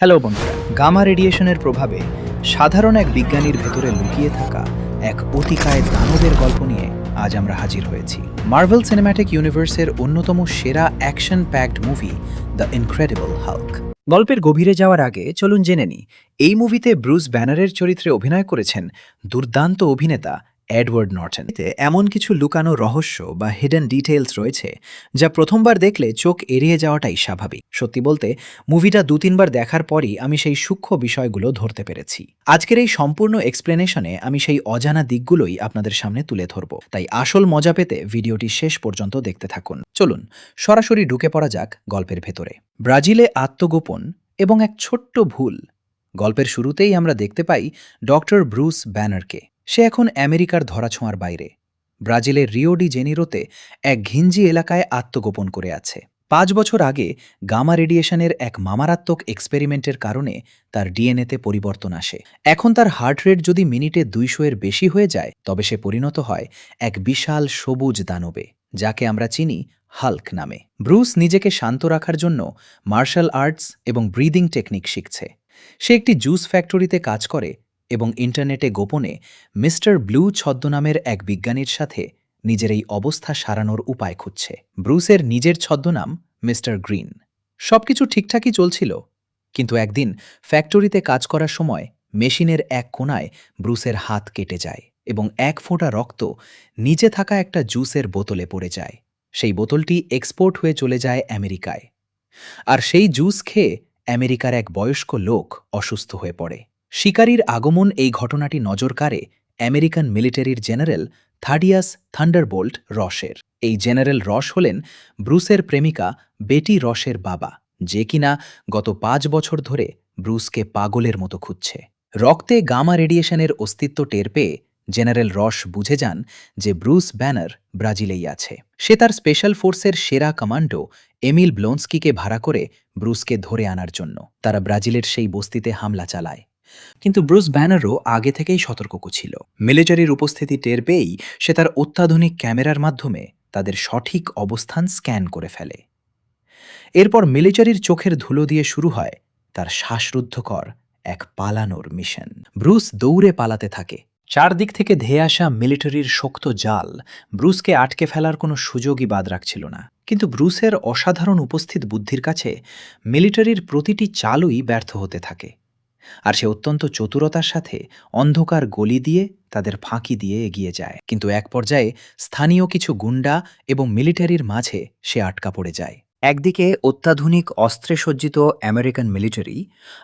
Hello বন্ধুরা, gamma রেডিয়েশনের প্রভাবে সাধারণ এক বিজ্ঞানীর ভেতরে লুকিয়ে থাকা এক অতিকায় দানবের গল্প নিয়ে আজ আমরা হাজির হয়েছি। মার্ভেল সিনেম্যাটিক ইউনিভার্সের অন্যতম সেরা action packed movie the incredible Hulk. গল্পের গভীরে যাওয়ার আগে চলুন জেনে নিই, এই মুভিতে ব্রুস ব্যানারের চরিত্রে অভিনয় করেছেন দুর্দান্ত অভিনেতা এডওয়ার্ড নর্টন। এতে এমন কিছু লুকানো রহস্য বা হিডেন ডিটেইলস রয়েছে যা প্রথমবার দেখলে চোখ এড়িয়ে যাওয়াটাই স্বাভাবিক। সত্যি বলতে মুভিটা ২-৩ বার দেখার পরই আমি সেই সূক্ষ্ম বিষয়গুলো ধরতে পেরেছি। আজকের এই সম্পূর্ণ এক্সপ্লেনেশনে আমি সেই অজানা দিকগুলোই আপনাদের সামনে তুলে ধরব, তাই আসল মজা পেতে ভিডিওটি শেষ পর্যন্ত দেখতে থাকুন। চলুন সরাসরি ঢুকে পড়া যাক গল্পের ভেতরে। ব্রাজিলে আত্মগোপন এবং এক ছোট্ট ভুল। গল্পের শুরুতেই আমরা দেখতে পাই ডক্টর ব্রুস ব্যানারকে। সে এখন আমেরিকার ধরাছোঁয়ার বাইরে, ব্রাজিলের রিও ডি জেনিরোতে এক ঘিঞ্জি এলাকায় আত্মগোপন করে আছে। ৫ বছর আগে গামা রেডিয়েশনের এক মামারাত্মক এক্সপেরিমেন্টের কারণে তার ডিএনএতে পরিবর্তন আসে। এখন তার হার্ট রেট যদি মিনিটে ২০০-এর বেশি হয়ে যায়, তবে সে পরিণত হয় এক বিশাল সবুজ দানবে, যাকে আমরা চিনি হাল্ক নামে। ব্রুস নিজেকে শান্ত রাখার জন্য মার্শাল আর্টস এবং ব্রিদিং টেকনিক শিখছে। সে একটি জুস ফ্যাক্টরিতে কাজ করে এবং ইন্টারনেটে গোপনে মিস্টার ব্লু ছদ্মনামের এক বিজ্ঞানীর সাথে নিজের এই অবস্থা সারানোর উপায় খুঁজছে। ব্রুসের নিজের ছদ্মনাম মিস্টার গ্রিন। সবকিছু ঠিকঠাকই চলছিল, কিন্তু একদিন ফ্যাক্টরিতে কাজ করার সময় মেশিনের এক কোণায় ব্রুসের হাত কেটে যায় এবং এক ফোঁটা রক্ত নিচে থাকা একটা জুসের বোতলে পড়ে যায়। সেই বোতলটি এক্সপোর্ট হয়ে চলে যায় আমেরিকায়, আর সেই জুস খেয়ে আমেরিকার এক বয়স্ক লোক অসুস্থ হয়ে পড়ে। শিকারীর আগমন এই ঘটনাটি নজর কাড়ে আমেরিকান মিলিটারির জেনারেল থাডিয়াস থান্ডারবোল্ট রসের। এই জেনারেল রস হলেন ব্রুসের প্রেমিকা বেটি রসের বাবা, যে কিনা গত ৫ বছর ধরে ব্রুসকে পাগলের মতো খুঁজছে। রক্তে গামা রেডিয়েশনের অস্তিত্ব টের পেয়ে জেনারেল রস বুঝে যান যে ব্রুস ব্যানার ব্রাজিলেই আছে। সে তার স্পেশাল ফোর্সের সেরা কমান্ডো এমিল ব্লোনস্কিকে ভাড়া করে ব্রুসকে ধরে আনার জন্য তারা ব্রাজিলের সেই বস্তিতে হামলা চালায়। কিন্তু ব্রুস ব্যানারও আগে থেকেই সতর্ক ছিল। মিলিটারির উপস্থিতি টের পেয়েই সে তার অত্যাধুনিক ক্যামেরার মাধ্যমে তাদের সঠিক অবস্থান স্ক্যান করে ফেলে। এরপর মিলিটারির চোখের ধুলো দিয়ে শুরু হয় তার শ্বাসরুদ্ধকর এক পালানোর মিশন। ব্রুস দৌড়ে পালাতে থাকে। চারদিক থেকে ধেয়ে আসা মিলিটারির শক্ত জাল ব্রুসকে আটকে ফেলার কোনো সুযোগই বাদ রাখছিল না। কিন্তু ব্রুসের অসাধারণ উপস্থিত বুদ্ধির কাছে মিলিটারির প্রতিটি চালই ব্যর্থ হতে থাকে, আর সে অত্যন্ত চতুরতার সাথে অন্ধকার গলি দিয়ে তাদের ফাঁকি দিয়ে এগিয়ে যায়। কিন্তু এক পর্যায়ে স্থানীয় কিছু গুন্ডা এবং মিলিটারির মাঝে সে আটকা পড়ে যায়। একদিকে অত্যাধুনিক অস্ত্রে সজ্জিত আমেরিকান মিলিটারি,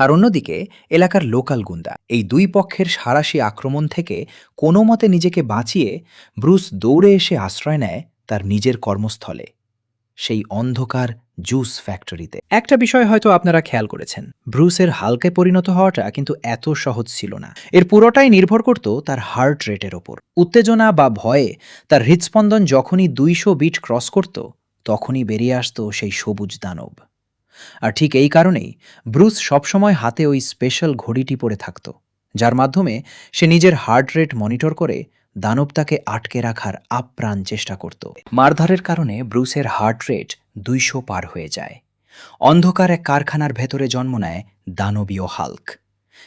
আর অন্যদিকে এলাকার লোকাল গুন্ডা। এই দুই পক্ষের সাঁড়াশি আক্রমণ থেকে কোনো মতে নিজেকে বাঁচিয়ে ব্রুস দৌড়ে এসে আশ্রয় নেয় তার নিজের কর্মস্থলে, সেই অন্ধকার জুস ফ্যাক্টরিতে। একটা বিষয় হয়তো আপনারা খেয়াল করেছেন, ব্রুসের হালকে পরিণত হওয়াটা কিন্তু এত সহজ ছিল না। এর পুরোটাই নির্ভর করত তার হার্ট রেটের ওপর। উত্তেজনা বা ভয়ে তার হৃদস্পন্দন যখনই ২০০ বিট ক্রস করত, তখনই বেরিয়ে আসত সেই সবুজ দানব। আর ঠিক এই কারণেই ব্রুস সবসময় হাতে ওই স্পেশাল ঘড়িটি পরে থাকত, যার মাধ্যমে সে নিজের হার্ট রেট মনিটর করে দানবটাকে আটকে রাখার আপ্রাণ চেষ্টা করত। মারধরের কারণে ব্রুসের হার্ট রেট ২০০ পার হয়ে যায়। অন্ধকার এক কারখানার ভেতরে জন্ম নেয় দানবীয় হাল্ক।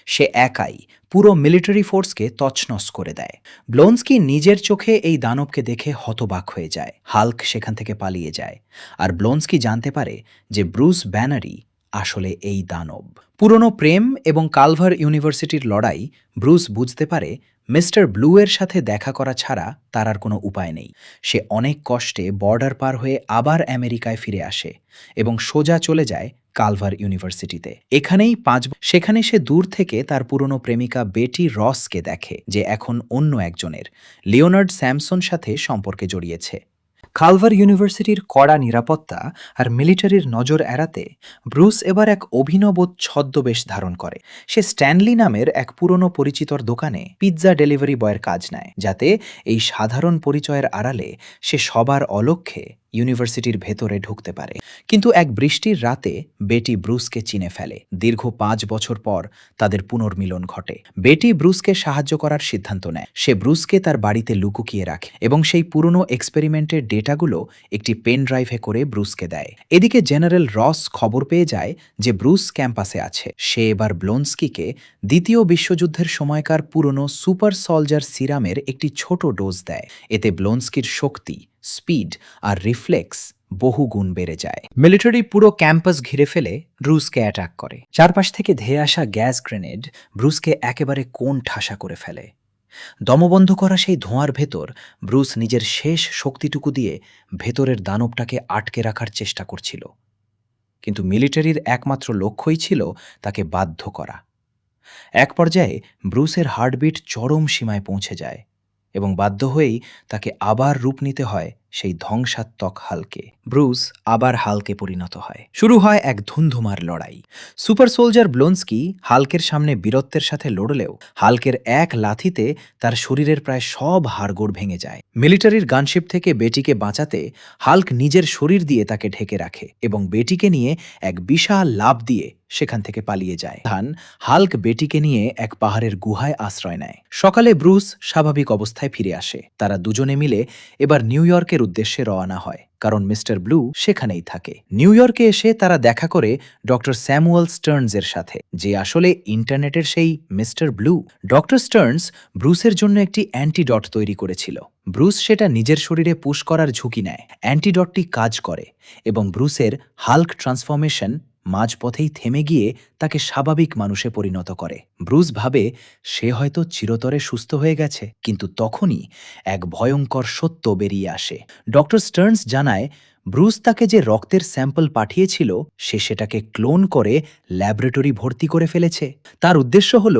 সে একাই পুরো মিলিটারি ফোর্সকে তছনছ করে দেয়। ব্লোনস্কি নিজের চোখে এই দানবকে দেখে হতবাক হয়ে যায়। হাল্ক সেখান থেকে পালিয়ে যায়, আর ব্লোনস্কি জানতে পারে যে ব্রুস ব্যানারই আসলে এই দানব। পুরনো প্রেম এবং কালভার ইউনিভার্সিটির লড়াই ব্রুস বুঝতে পারে মিস্টার ব্লু এর সাথে দেখা করা ছাড়া তার আর কোনো উপায় নেই। সে অনেক কষ্টে বর্ডার পার হয়ে আবার আমেরিকায় ফিরে আসে এবং সোজা চলে যায় কালভার ইউনিভার্সিটিতে। সেখানে সে দূর থেকে তার পুরনো প্রেমিকা বেটি রসকে দেখে, যে এখন অন্য একজনের, লিওনার্ড স্যামসন সাথে সম্পর্কে জড়িয়েছে। কালভার ইউনিভার্সিটির কড়া নিরাপত্তা আর মিলিটারির নজর এড়াতে ব্রুস এবার এক অভিনব ছদ্মবেশ ধারণ করে। সে স্ট্যানলি নামের এক পুরনো পরিচিতর দোকানে পিৎজা ডেলিভারি বয়ের কাজ নেয়, যাতে এই সাধারণ পরিচয়ের আড়ালে সে সবার অলক্ষ্যে ইউনিভার্সিটির ভেতরে ঢুকতে পারে। কিন্তু এক বৃষ্টির রাতে বেটি ব্রুসকে চিনে ফেলে। দীর্ঘ 5 বছর পর তাদের পুনর্মিলন ঘটে। বেটি ব্রুসকে সাহায্য করার সিদ্ধান্ত নেয়। সে ব্রুসকে তার বাড়িতে লুকিয়ে রাখে এবং সেই পুরনো এক্সপেরিমেন্টের ডেটাগুলো একটি পেন ড্রাইভে করে ব্রুসকে দেয়। এদিকে জেনারেল রস খবর পেয়ে যায় যে ব্রুস ক্যাম্পাসে আছে। সে এবার ব্লোনস্কিকে দ্বিতীয় বিশ্বযুদ্ধের সময়কার পুরনো সুপার সলজার সিরামের একটি ছোট ডোজ দেয়। এতে ব্লোনস্কির শক্তি, স্পিড আর রিফ্লেক্স বহুগুণ বেড়ে যায়। মিলিটারি পুরো ক্যাম্পাস ঘিরে ফেলে ব্রুসকে অ্যাটাক করে। চারপাশ থেকে ধেয়ে আসা গ্যাস গ্রেনেড ব্রুসকে একেবারে কোণ ঠাসা করে ফেলে। দমবন্ধ করা সেই ধোঁয়ার ভেতর ব্রুস নিজের শেষ শক্তিটুকু দিয়ে ভেতরের দানবটাকে আটকে রাখার চেষ্টা করছিল। কিন্তু মিলিটারির একমাত্র লক্ষ্যই ছিল তাকে বাধ্য করা। এক পর্যায়ে ব্রুসের হার্টবিট চরম সীমায় পৌঁছে যায় এবং বাধ্য হয়েই তাকে আবার রূপ নিতে হয় সেই ধ্বংসাত্মক হালকে। ব্রুস আবার হালকে পরিণত হয়। শুরু হয় এক ধুন্ধুমার লড়াই। সুপার সোলজার ব্লোনস্কি হাল্কের সামনে বীরত্বের সাথে লড়লেও হাল্কের এক লাথিতে তার শরীরের প্রায় সব হাড়গোড় ভেঙে যায়। মিলিটারির গানশিপ থেকে বেটিকে বাঁচাতে হাল্ক নিজের শরীর দিয়ে তাকে ঢেকে রাখে এবং বেটিকে নিয়ে এক বিশাল লাফ দিয়ে সেখান থেকে পালিয়ে যায়। হাল্ক বেটিকে নিয়ে এক পাহাড়ের গুহায় আশ্রয় নেয়। সকালে ব্রুস স্বাভাবিক অবস্থায় ফিরে আসে। তারা দুজনে মিলে এবার নিউ ইয়র্কের উদ্দেশ্যে রওনা হয়, কারণ মিস্টার ব্লু সেখানেই থাকে। নিউ ইয়র্কে এসে তারা দেখা করে ডক্টর স্যামুয়েল স্টার্নসের সাথে, যে আসলে ইন্টারনেটের সেই মিস্টার ব্লু। ডক্টর স্টার্নস ব্রুসের জন্য একটি অ্যান্টিডট তৈরি করেছিল। ব্রুস সেটা নিজের শরীরে পুশ করার ঝুঁকি নেয়। অ্যান্টিডটটি কাজ করে এবং ব্রুসের হাল্ক ট্রান্সফরমেশন মাঝপথেই থেমে গিয়ে তাকে স্বাভাবিক মানুষে পরিণত করে। ব্রুস ভাবে সে হয়তো চিরতরে সুস্থ হয়ে গেছে, কিন্তু তখনই এক ভয়ঙ্কর সত্য বেরিয়ে আসে। ডক্টর স্টার্নস জানায় ব্রুস তাকে যে রক্তের স্যাম্পল পাঠিয়েছিল সে সেটাকে ক্লোন করে ল্যাবরেটরি ভর্তি করে ফেলেছে। তার উদ্দেশ্য হল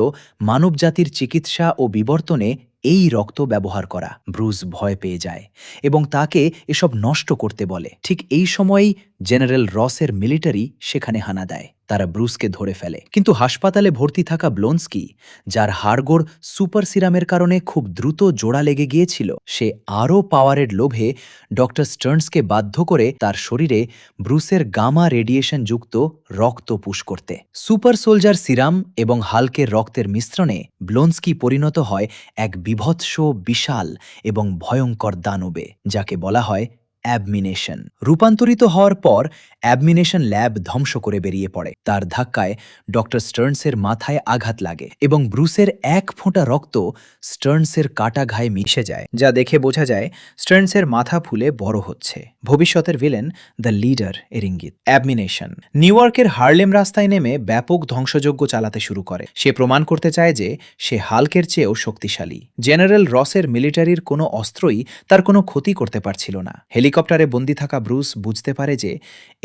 মানবজাতির চিকিৎসা ও বিবর্তনে এই রক্ত ব্যবহার করা। ব্রুস ভয় পেয়ে যায় এবং তাকে এসব নষ্ট করতে বলে। ঠিক এই সময়েই জেনারেল রসের মিলিটারি সেখানে হানা দেয়। তারা ব্রুসকে ধরে ফেলে, কিন্তু হাসপাতালে ভর্তি থাকা ব্লোনস্কি, যার হাড়গোড় সুপার সিরামের কারণে খুব দ্রুত জোড়া লেগে গিয়েছিল, সে আরও পাওয়ারের লোভে ডক্টর স্টার্নসকে বাধ্য করে তার শরীরে ব্রুসের গামা রেডিয়েশন যুক্ত রক্ত পুশ করতে। সুপার সোলজার সিরাম এবং হাল্কের রক্তের মিশ্রণে ব্লোনস্কি পরিণত হয় এক বিভৎস, বিশাল এবং ভয়ঙ্কর দানবে, যাকে বলা হয় অ্যাবমিনেশন। রূপান্তরিত হওয়ার পর অ্যাবমিনেশন ল্যাব ধ্বংস করে বেরিয়ে পড়ে। তার ধাক্কায় ডক্টর স্টার্নসের মাথায় আঘাত লাগে এবং ব্রুসের এক ফোঁটা রক্ত স্টার্নসের কাটা ঘায়ে মিশে যায়, যা দেখে বোঝা যায় স্টার্নসের মাথা ফুলে বড় হচ্ছে। ভবিষ্যতের ভিলেন দ্য লিডার এর ইঙ্গিত। অ্যাবমিনেশন নিউ ইয়র্কের হার্লেম রাস্তায় নেমে ব্যাপক ধ্বংসযজ্ঞ চালাতে শুরু করে। সে প্রমাণ করতে চায় যে সে হাল্কের চেয়েও শক্তিশালী। জেনারেল রসের মিলিটারির কোনো অস্ত্রই তার কোনো ক্ষতি করতে পারছিল না। হেলিকপ্টারে বন্দি থাকা ব্রুস বুঝতে পারে যে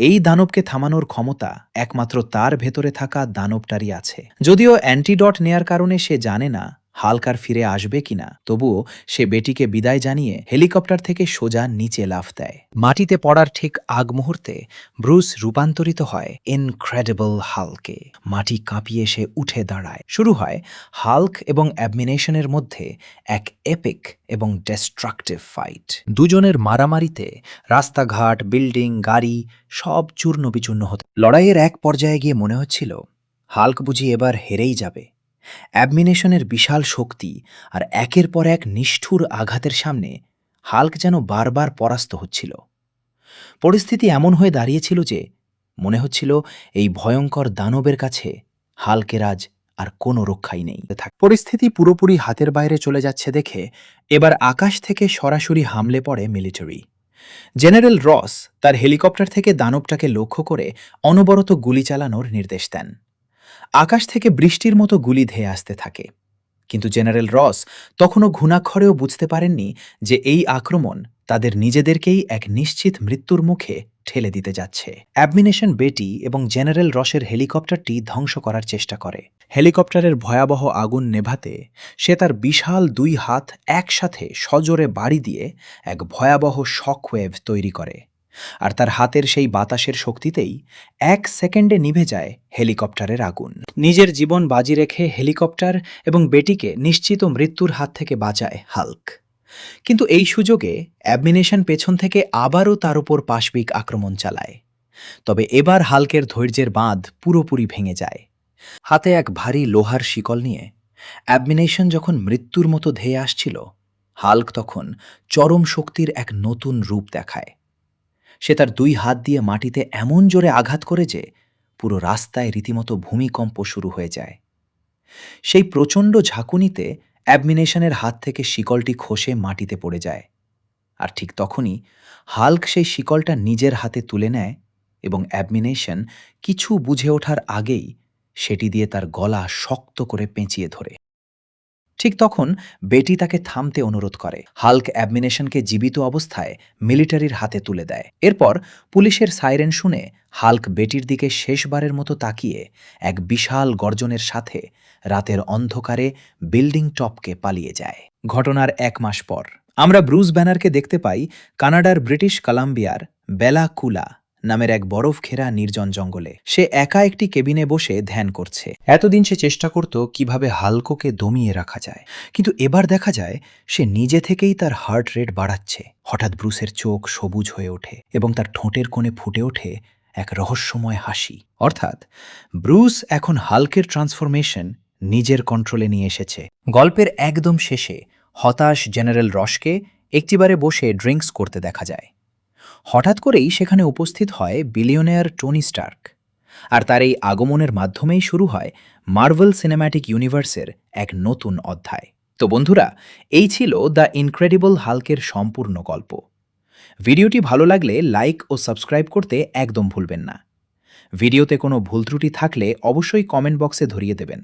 এই দানবকে থামানোর ক্ষমতা একমাত্র তার ভেতরে থাকা দানবটারই আছে। যদিও অ্যান্টিডট নেয়ার কারণে সে জানে না হাল্ক আর ফিরে আসবে কিনা, তবুও সে বেটিকে বিদায় জানিয়ে হেলিকপ্টার থেকে সোজা নিচে লাফ দেয়। মাটিতে পড়ার ঠিক আগ মুহূর্তে ব্রুস রূপান্তরিত হয় ইনক্রেডিবল হাল্কে। মাটি কাঁপিয়ে সে উঠে দাঁড়ায়। শুরু হয় হাল্ক এবং অ্যাবমিনেশনের মধ্যে এক এপিক এবং ডিস্ট্রাকটিভ ফাইট। দুজনের মারামারিতে রাস্তাঘাট, বিল্ডিং, গাড়ি সব চূর্ণ বিচূর্ণ হতে। লড়াইয়ের এক পর্যায়ে গিয়ে মনে হচ্ছিল হাল্ক বুঝি এবার হেরেই যাবে। অ্যাবমিনেশনের বিশাল শক্তি আর একের পর এক নিষ্ঠুর আঘাতের সামনে হাল্ক যেন বারবার পরাস্ত হচ্ছিল। পরিস্থিতি এমন হয়ে দাঁড়িয়েছিল যে মনে হচ্ছিল এই ভয়ঙ্কর দানবের কাছে হাল্কের আজ আর কোনো রক্ষাই নেই। পরিস্থিতি পুরোপুরি হাতের বাইরে চলে যাচ্ছে দেখে এবার আকাশ থেকে সরাসরি হামলে পড়ে মিলিটারি। জেনারেল রস তার হেলিকপ্টার থেকে দানবটাকে লক্ষ্য করে অনবরত গুলি চালানোর নির্দেশ দেন। আকাশ থেকে বৃষ্টির মতো গুলি ধেয়ে আসতে থাকে, কিন্তু জেনারেল রস তখনও ঘুণাক্ষরেও বুঝতে পারেননি যে এই আক্রমণ তাদের নিজেদেরকেই এক নিশ্চিত মৃত্যুর মুখে ঠেলে দিতে যাচ্ছে। অ্যাবমিনেশন বেটি এবং জেনারেল রসের হেলিকপ্টারটি ধ্বংস করার চেষ্টা করে। হেলিকপ্টারের ভয়াবহ আগুন নেভাতে সে তার বিশাল 2 হাত একসাথে সজোরে বাড়ি দিয়ে এক ভয়াবহ শকওয়েভ তৈরি করে, আর তার হাতের সেই বাতাসের শক্তিতেই 1 সেকেন্ডে নিভে যায় হেলিকপ্টারের আগুন। নিজের জীবন বাজি রেখে হেলিকপ্টার এবং বেটিকে নিশ্চিত মৃত্যুর হাত থেকে বাঁচায় হাল্ক। কিন্তু এই সুযোগে অ্যাবমিনেশন পেছন থেকে আবারও তার উপর পাশবিক আক্রমণ চালায়। তবে এবার হাল্কের ধৈর্যের বাঁধ পুরোপুরি ভেঙে যায়। হাতে এক ভারী লোহার শিকল নিয়ে অ্যাবমিনেশন যখন মৃত্যুর মতো ধেয়ে আসছিল, হাল্ক তখন চরম শক্তির এক নতুন রূপ দেখায়। সে তার 2 হাত দিয়ে মাটিতে এমন জোরে আঘাত করে যে পুরো রাস্তায় রীতিমতো ভূমিকম্প শুরু হয়ে যায়। সেই প্রচণ্ড ঝাঁকুনিতে অ্যাবমিনেশনের হাত থেকে শিকলটি খসে মাটিতে পড়ে যায়। আর ঠিক তখনই হাল্ক সেই শিকলটা নিজের হাতে তুলে নেয় এবং অ্যাবমিনেশন কিছু বুঝে ওঠার আগেই সেটি দিয়ে তার গলা শক্ত করে পেঁচিয়ে ধরে। ঠিক তখন বেটি তাকে থামতে অনুরোধ করে। হাল্ক অ্যাবমিনেশনকে জীবিত অবস্থায় মিলিটারির হাতে তুলে দেয়। এরপর পুলিশের সাইরেন শুনে হাল্ক বেটির দিকে শেষবারের মতো তাকিয়ে এক বিশাল গর্জনের সাথে রাতের অন্ধকারে বিল্ডিং টপকে পালিয়ে যায়। ঘটনার 1 মাস পর আমরা ব্রুস ব্যানারকে দেখতে পাই কানাডার ব্রিটিশ কলাম্বিয়ার বেলা কুলা নামের এক বরফ ঘেরা নির্জন জঙ্গলে। সে একা একটি কেবিনে বসে ধ্যান করছে। এতদিন সে চেষ্টা করত কিভাবে হাল্ককে দমিয়ে রাখা যায়, কিন্তু এবার দেখা যায় সে নিজে থেকেই তার হার্ট রেট বাড়াচ্ছে। হঠাৎ ব্রুসের চোখ সবুজ হয়ে ওঠে এবং তার ঠোঁটের কোণে ফুটে ওঠে এক রহস্যময় হাসি। অর্থাৎ ব্রুস এখন হাল্কের ট্রান্সফরমেশন নিজের কন্ট্রোলে নিয়ে এসেছে। গল্পের একদম শেষে হতাশ জেনারেল রসকে একটিবারে বসে ড্রিঙ্কস করতে দেখা যায়। হঠাৎ করেই সেখানে উপস্থিত হয় বিলিয়নেয়ার টনি স্টার্ক, আর তার এই আগমনের মাধ্যমেই শুরু হয় মার্ভেল সিনেম্যাটিক ইউনিভার্সের এক নতুন অধ্যায়। তো বন্ধুরা, এই ছিল দ্য ইনক্রেডিবল হাল্কের সম্পূর্ণ গল্প। ভিডিওটি ভালো লাগলে লাইক ও সাবস্ক্রাইব করতে একদম ভুলবেন না। ভিডিওতে কোনো ভুল ত্রুটি থাকলে অবশ্যই কমেন্ট বক্সে ধরিয়ে দেবেন।